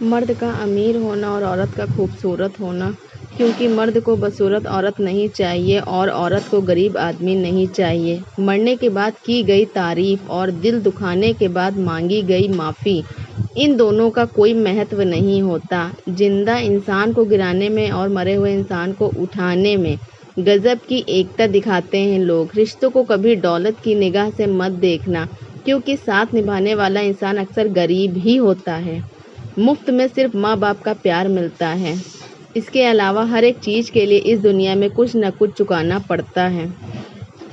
मर्द का अमीर होना और औरत का खूबसूरत होना, क्योंकि मर्द को बदसूरत औरत नहीं चाहिए और औरत को गरीब आदमी नहीं चाहिए। मरने के बाद की गई तारीफ और दिल दुखाने के बाद मांगी गई माफ़ी, इन दोनों का कोई महत्व नहीं होता। जिंदा इंसान को गिराने में और मरे हुए इंसान को उठाने में गजब की एकता दिखाते हैं लोग। रिश्तों को कभी दौलत की निगाह से मत देखना, क्योंकि साथ निभाने वाला इंसान अक्सर गरीब ही होता है। मुफ्त में सिर्फ माँ बाप का प्यार मिलता है। इसके अलावा हर एक चीज़ के लिए इस दुनिया में कुछ न कुछ चुकाना पड़ता है।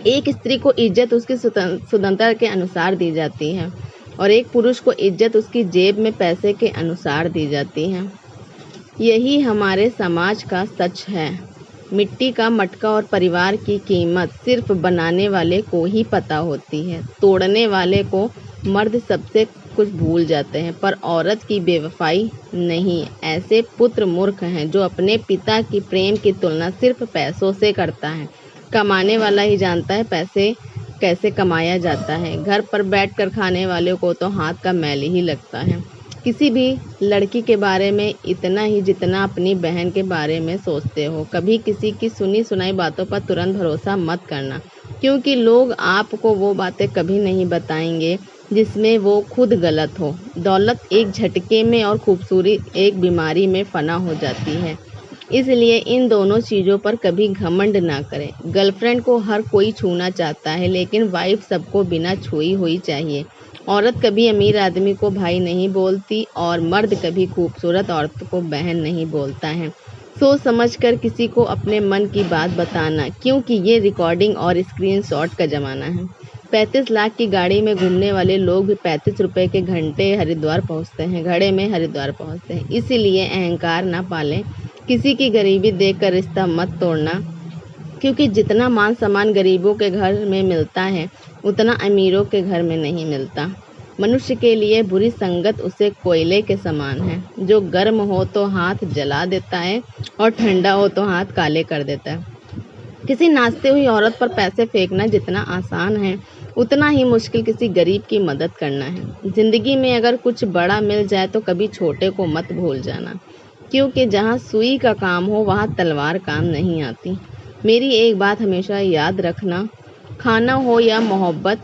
एक स्त्री को इज्जत उसकी स्वतंत्रता के अनुसार दी जाती है और एक पुरुष को इज्जत उसकी जेब में पैसे के अनुसार दी जाती है। यही हमारे समाज का सच है। मिट्टी का मटका और परिवार की कीमत सिर्फ बनाने वाले को ही पता होती है। तोड़ने वाले को मर्द सबसे कुछ भूल जाते हैं, पर औरत की बेवफाई नहीं। ऐसे पुत्र मूर्ख हैं जो अपने पिता की प्रेम की तुलना सिर्फ पैसों से करता है। कमाने वाला ही जानता है पैसे कैसे कमाया जाता है। घर पर बैठकर खाने वाले को तो हाथ का मैल ही लगता है। किसी भी लड़की के बारे में इतना ही जितना अपनी बहन के बारे में सोचते हो। कभी किसी की सुनी सुनाई बातों पर तुरंत भरोसा मत करना, क्योंकि लोग आपको वो बातें कभी नहीं बताएंगे जिसमें वो खुद गलत हो। दौलत एक झटके में और खूबसूरती एक बीमारी में फना हो जाती है। इसलिए इन दोनों चीज़ों पर कभी घमंड ना करें। गर्लफ्रेंड को हर कोई छूना चाहता है, लेकिन वाइफ सबको बिना छुई हुई चाहिए। औरत कभी अमीर आदमी को भाई नहीं बोलती और मर्द कभी खूबसूरत औरत को बहन नहीं बोलता है। सोच समझकर किसी को अपने मन की बात बताना, क्योंकि ये रिकॉर्डिंग और स्क्रीनशॉट का ज़माना है। 35 लाख की गाड़ी में घूमने वाले लोग भी 35 रुपए के घंटे हरिद्वार पहुंचते हैं, घड़े में हरिद्वार पहुंचते हैं। इसीलिए अहंकार ना पालें। किसी की गरीबी देखकर रिश्ता मत तोड़ना, क्योंकि जितना मान सम्मान गरीबों के घर में मिलता है, उतना अमीरों के घर में नहीं मिलता। मनुष्य के लिए बुरी संगत उसे कोयले के समान है, जो गर्म हो तो हाथ जला देता है और ठंडा हो तो हाथ काले कर देता है। किसी नाचती हुई औरत पर पैसे फेंकना जितना आसान है, उतना ही मुश्किल किसी गरीब की मदद करना है। जिंदगी में अगर कुछ बड़ा मिल जाए तो कभी छोटे को मत भूल जाना, क्योंकि जहाँ सुई का काम हो वहाँ तलवार काम नहीं आती। मेरी एक बात हमेशा याद रखना, खाना हो या मोहब्बत,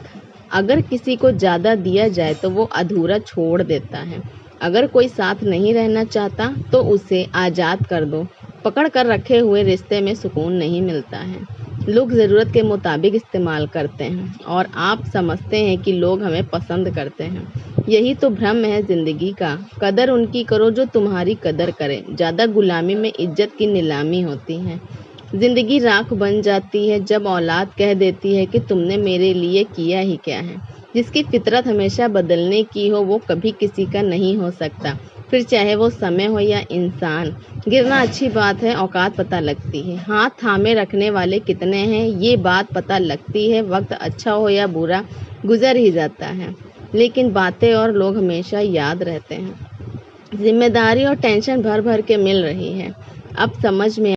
अगर किसी को ज़्यादा दिया जाए तो वो अधूरा छोड़ देता है। अगर कोई साथ नहीं रहना चाहता तो उसे आज़ाद कर दो। पकड़ कर रखे हुए रिश्ते में सुकून नहीं मिलता है। लोग ज़रूरत के मुताबिक इस्तेमाल करते हैं और आप समझते हैं कि लोग हमें पसंद करते हैं। यही तो भ्रम है ज़िंदगी का। कदर उनकी करो जो तुम्हारी कदर करें। ज़्यादा गुलामी में इज्जत की नीलामी होती है। ज़िंदगी राख बन जाती है जब औलाद कह देती है कि तुमने मेरे लिए किया ही क्या है। जिसकी फितरत हमेशा बदलने की हो वो कभी किसी का नहीं हो सकता, फिर चाहे वो समय हो या इंसान। गिरना अच्छी बात है, औकात पता लगती है। हाथ थामे रखने वाले कितने हैं ये बात पता लगती है। वक्त अच्छा हो या बुरा गुजर ही जाता है, लेकिन बातें और लोग हमेशा याद रहते हैं। जिम्मेदारी और टेंशन भर भर के मिल रही है। अब समझ में